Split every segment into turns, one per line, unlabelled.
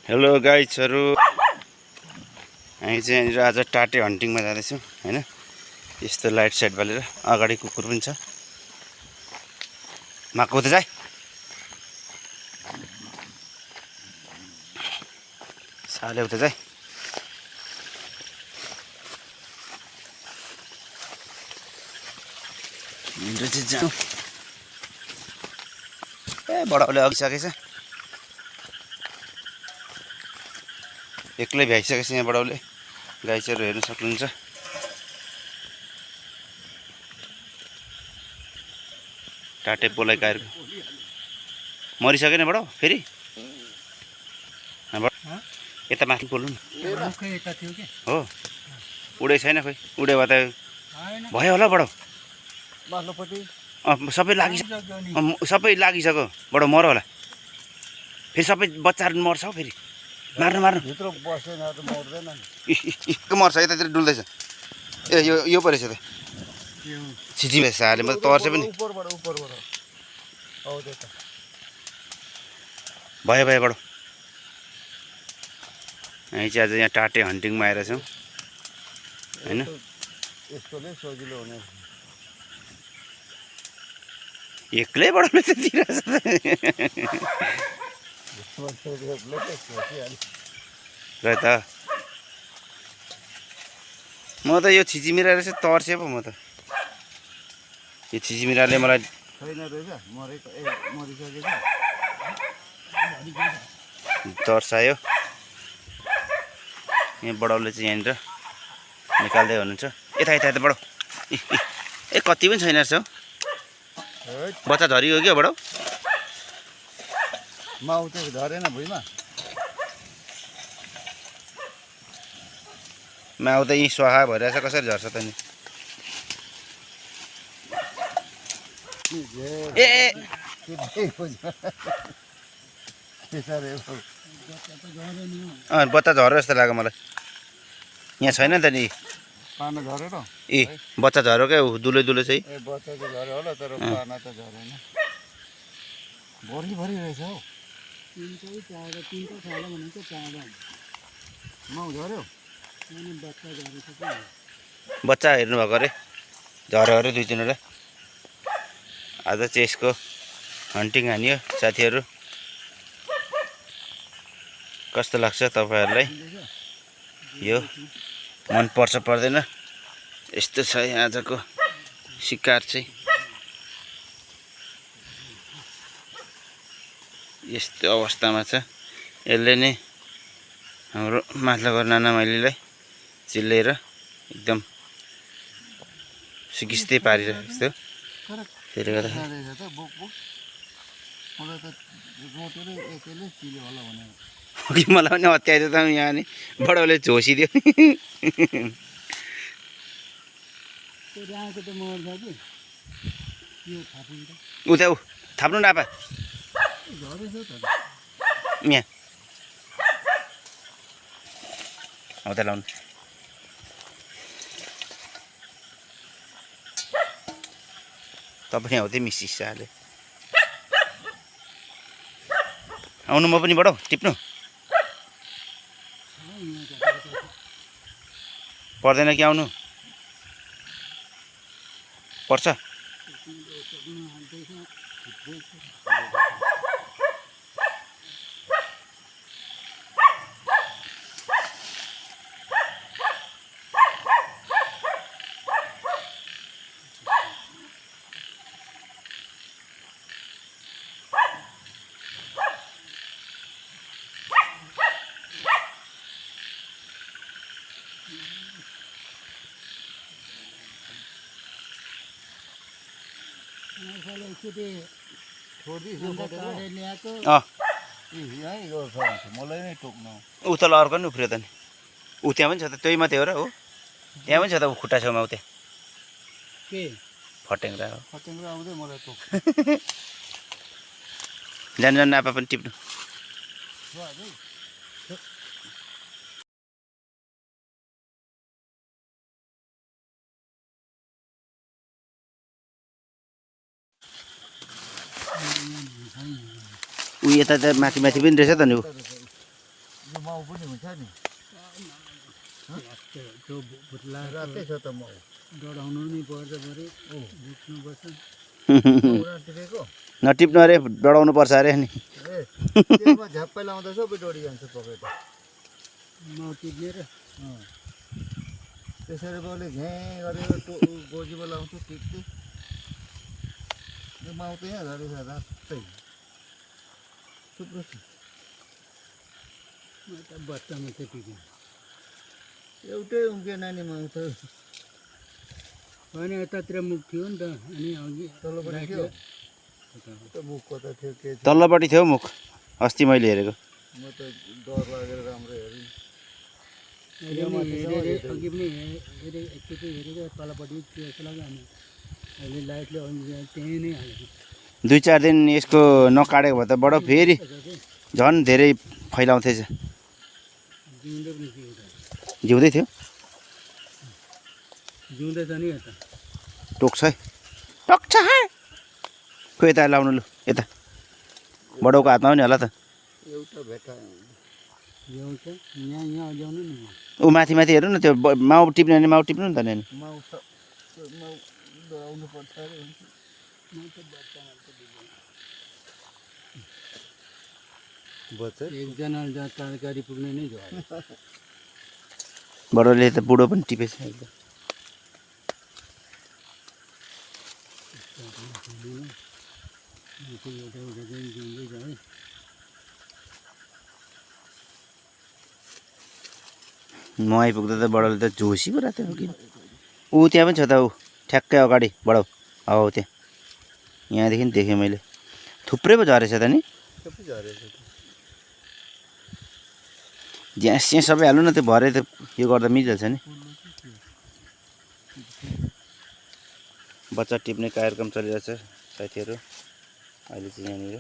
Hello गाइजहरु, हामी चाहिँ आज टाटे हन्टिङमा जाँदैछौँ हैन। यस्तो लाइट सेट बालेर अगाडि कुकुर पनि छ। माको उता जाए साले उता जाए। हिँड्दै चाहिँ जाउँ। ए बडाउले अगिसकेछ, एक्लै भ्याइसकेछ यहाँ बडाउले। गाइसहरु हेर्न सक्नुहुन्छ। टाटे पोलाई गाएर मरिसक्यो नि बडा फेरि। यता माथि पोल्नु न हो, उडे छैन खोइ। उडे भए त भयो होला बडा। सबै लागिसक्यो बडा, मर होला फेरि। सबै बच्चाहरू मर्छ हौ फेरि। मार्नु मार्नु
भित्र बसेन त मर्दैन नि।
मर्छ। यतातिर डुल्दैछ। ए यो पो रहेछ त। छिची साले म त तर्छ पनि।
उपरबाट औ त्यता
भयो भयो बडा। हामी चाहिँ आज यहाँ टाटे हन्टिङमा आएर छौँ हैन।
यस्तोले सजिलो हुने।
एक्लै बडाउनु चाहिँ दिइरहेछ र त। म त यो छिचिमिरा रहेछ तर्से पो। म त यो छिचिमिराले मलाई
छैन रहेछ, मरेको मरिसकेछ।
तर्सायो। यहाँ बडाउले चाहिँ यहाँनिर निकाल्दै हुनुहुन्छ। यता यता यता बडाउ। ए कति पनि छैन रहेछ हौ। बच्चा झरियो क्या बडाउ।
माउ चाहिँ झरेन भुइँमा।
माउ त यहीँ स्वाहा भइरहेछ, कसरी झर्छ त नि। ए बच्चा झर्यो जस्तो लाग्यो मलाई। यहाँ छैन नि त नि।
पाना झरेर
ए बच्चा झर्यो क्या, दुलै दुलै चाहिँ।
ए बच्चा चाहिँ झऱ्यो होला, तर पाना त झरेन। भरि रहेछ हौ। माउ झऱ्यो।
बच्चा हेर्नुभएको अरे, झऱ्यो अरे 2-3 वटा। आज चाहिँ यसको हन्टिङ हानियो साथीहरू। कस्तो लाग्छ तपाईहरुलाई? यो मन पर्छ पर्दैन यस्तो छ आजको शिकार चाहिँ। यस्तो अवस्थामा छ। यसले नै हाम्रो माथिल्लो नाना माइलीलाई चिल्लेर एकदम सिकिस्तै पारिरहेको छ। त्यसले गर्दा कि मलाई पनि हत्याइदियो त यहाँ नि बडाउले झोसिदियो। उता थाप्नु न आपा यहाँ उता लाउनु। तपाईँ आउँदै मिसिसाले आउनु। म पनि बडाउ टिप्नु पर्दैन कि आउनु पर्छ।
मलाई नै टोक्न
उता अर्को नि उफ्रियो त नि। ऊ त्यहाँ पनि छ त, त्यही मात्रै हो र हो। त्यहाँ पनि छ त खुट्टा छेउमा। उता फटेङ्ग्रा हो।
आउँदै मलाई टोक्छ।
जानु जानु आपा पनि टिप्नु। ऊ यता त माथि माथि पनि रहेछ त नि।
यो माउ पनि हुन्छ नि
त्यो भुत्ला
रातै छ त माउ
डढाउनु नि पर्छ परे बुझ्नुपर्छ
माउ टिपेको
नटिप्नु अरे डढाउनु पर्छ अरे नि
ए त्यसमा झ्याप्पै लाउँदा सबै डढी जान्छ पकेट
माउ टिप्ने र
त्यसरी बाउले झ्याँ गरेर गोजीमा लाउँछ टिप्दै यो माउ त यहाँ झरेछ रातै थुप्रो छ
बच्चामा चाहिँ टिप्ने
एउटै उम्केन नि माउ त
होइन यतातिर मुख थियो नि त अनि अघि
तल्लोपट्टि थियो त मुख कता थियो के थियो
तल्लोपट्टि थियो मुख अस्ति मैले हेरेको
म त डर लागेर राम्रो हेरेँ
अघि पनि हेरेँ एकचोटि हेरेको तलपट्टि थियो जस्तो लाग्यो अनि अहिले लाइटले त्यहीँ नै हालेको
2-4 दिन यसको नकाटेको भए त बडो फेरि झन् धेरै फैलाउँथेछ
जिउँदो पनि थियो
जिउँदै थियो
जिउँदै छ नि यता
टोक्छ है टक्छ है खो यता लाउनु लु यता बडाउको हातमा पनि होला त
एउटा भेटा
ल्याउँछ यहाँ ल्याउनु नि
ऊ माथि माथि हेर्नु न त्यो माउ टिप्ने भने माउ टिप्नु नि त नि
माउ त माउ डराउनु पर्छ अरे बच्चा
एकजना जहाँ तरकारी पुग्ने नै झऱ्यो
बडाले त बुढो पनि टिपेछ एकदम
एउटा चाहिँ जिउँदै झऱ्यो
म आइपुग्दा त बडाले त जोसी पो राख्थ्यो कि ऊ त्यहाँ पनि छ त ऊ ठ्याक्कै अगाडि बडाउ हौ त्यहाँ यहाँदेखि देखेँ मैले थुप्रै पो झरेछ त नि
सबै झरेछ
झ्यास चाहिँ सबै हाल्नु न त्यो भरे त यो गर्दा मिलिहाल्छ नि बच्चा टिप्ने कार्यक्रम चलिरहेछ साथीहरू अहिले चाहिँ यहाँनिर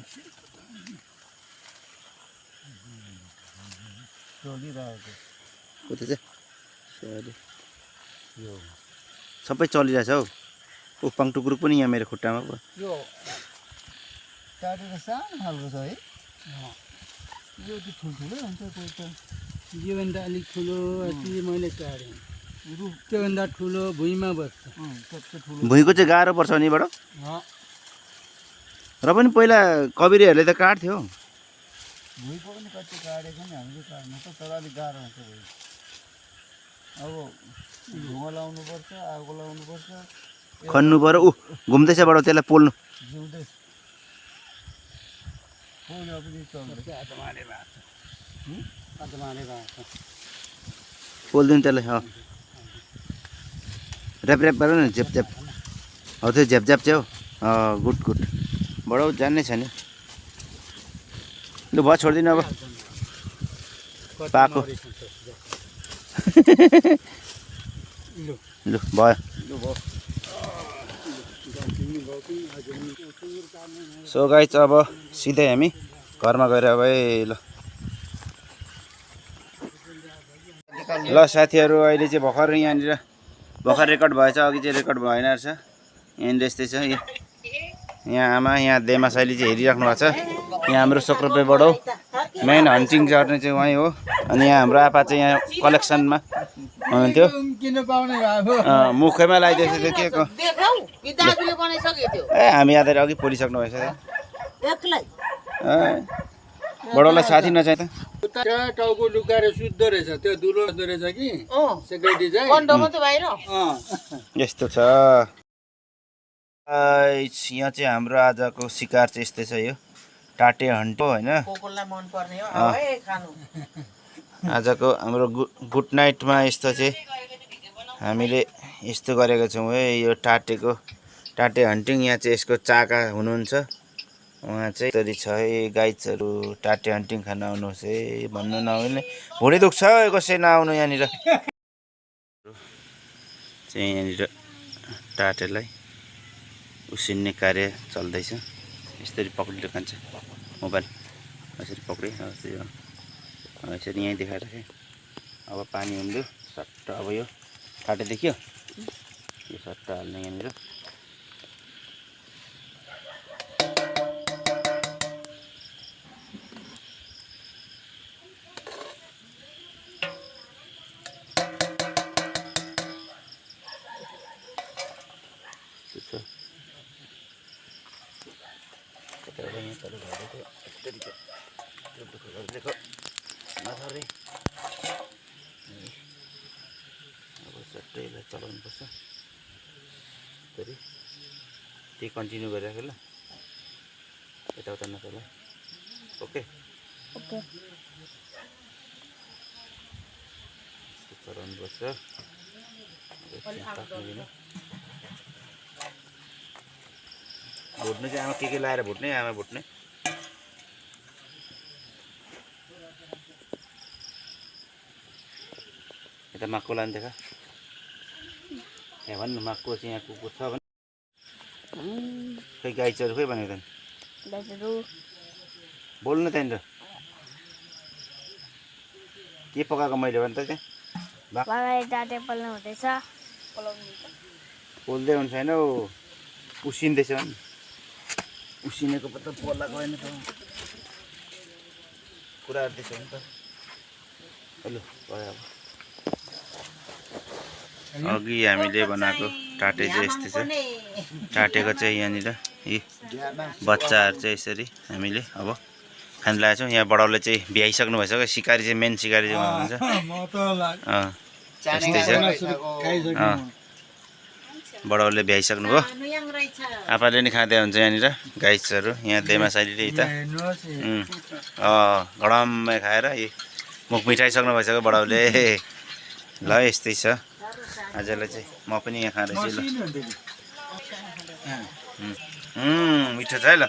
चलिरहेको
उता चाहिँ
यो
सबै चलिरहेछ हौ ऊ पाङटुक्रुक पनि यहाँ मेरो खुट्टामा पो
यो काटेर सानो खालको छ है यो चाहिँ ठुल्ठुलै हुन्छ कोही त
योभन्दा अलिक ठुलो अस्ति मैले काटेँ
रुख
त्योभन्दा ठुलो भुइँमा बस्छ
ट्याक्कै ठुलो
भुइँको चाहिँ गाह्रो पर्छ निबाट र पनि पहिला कबिरेहरूले त काट्थ्यो
भुइँको पनि कति काटेको नि हामीले काट्नु त तर अलिक गाह्रो हुन्छ भुइँ अब धुवा लाउनुपर्छ आगो लाउनुपर्छ
खन्नु पऱ्यो ऊ घुम्दैछ बडा त्यसलाई पोल्नु
जिउँदै पोल्यो पनि चल्छ
पोलिदिनु त्यसलाई ऱ्याप ऱ्याप गर न झ्याप झ्याप हौ त्यो झ्याप झ्याप चाहिँ हौ गुड गुड बडा जान्नै छ नि लु भयो छोडिदिनु अब पाएको लु भयो सो गाइस अब सिधै हामी घरमा गएर अब ल ल साथीहरू अहिले चाहिँ भर्खर यहाँनिर भर्खर रेकर्ड भएछ अघि चाहिँ रेकर्ड भएन रहेछ यहाँनिर यस्तै छ यहाँ आमा यहाँ देमा शैली चाहिँ हेरिराख्नु भएको छ यहाँ हाम्रो सोक्रोपे बडो मेन हन्टिङ गर्ने चाहिँ उहाँ हो अनि यहाँ हाम्रो आपा चाहिँ यहाँ कलेक्सनमा हुनुहुन्थ्यो मुखैमा लगाइदिएको थियो के को ए हामी आएर अघि पोलिसक्नु भएछ बडाउलाई साथी नचाहिँ त
कहाँ टाउको लुकाएर सुत्दो रहेछ त्यो दुलो हुँदो रहेछ कि सेक्रेटरी चाहिँ
यस्तो छ यहाँ चाहिँ हाम्रो आजको शिकार चाहिँ यस्तै छ यो टाटे हन्टो होइन आजको हाम्रो गुड नाइटमा यस्तो चाहिँ हामीले यस्तो गरेको छौँ है यो टाटे हन्टिङ यहाँ चाहिँ यसको चाका हुनुहुन्छ उहाँ चाहिँ तरी छ है गाइड्सहरू टाटे हन्टिङ खान आउनुहोस् है भन्नु नआउने भुँडी दुख्छ कसै नआउनु यहाँनिर चाहिँ यहाँनिर टाटेलाई उसिन्ने कार्य चल्दैछ यसरी पक्रिलो खान्छ मोबाइल यसरी पक्रेँ यसरी यहीँ देखाइराखेँ अब पानी हुन्थ्यो सट्ट अब यो टाटे देखियो यो सट्ट हाल्ने यहाँनिर त्यही कन्टिन्यू गरिराख ल यताउता नचल ओके
ओके
चलाउनुपर्छ भुट्नु चाहिँ आमा के लाएर भुट्ने आमा भुट्ने यता माक्को लानु देखा यहाँ भन्नु माक्को चाहिँ यहाँ कुकुर छ भने खै गाई चरु खै भनेको त
दाजुहरू
बोल्नु त्यहाँनिर के पकाएको मैले भने त त्यहाँ
बाबाले डाटे पल्नु हुँदैछ
पोल्दै हुन्छ होइन हौ उसिन्दैछ नि उसिनेको त पोलाएको होइन त कुरा गर्दैछ नि त हेलो भयो अब अघि हामीले बनाएको टाटे चाहिँ यस्तै छ टाटेको चाहिँ यहाँनिर यी बच्चाहरू चाहिँ यसरी हामीले अब खान लगाएको छौँ यहाँ बडाउले चाहिँ भ्याइसक्नु भइसक्यो सिकारी चाहिँ मेन सिकारी चाहिँ हुनुहुन्छ यस्तै छ बडाउले भ्याइसक्नु भयो आपाले नि खाँदै हुन्छ यहाँनिर गाइसहरू यहाँ देमा साइलीले यता घडम्मै खाएर यी मुख मिठाइसक्नु भइसक्यो बडाउले ल यस्तै छ आजलाई चाहिँ म पनि यहाँ खाँदैछु ल मिठो छ है ल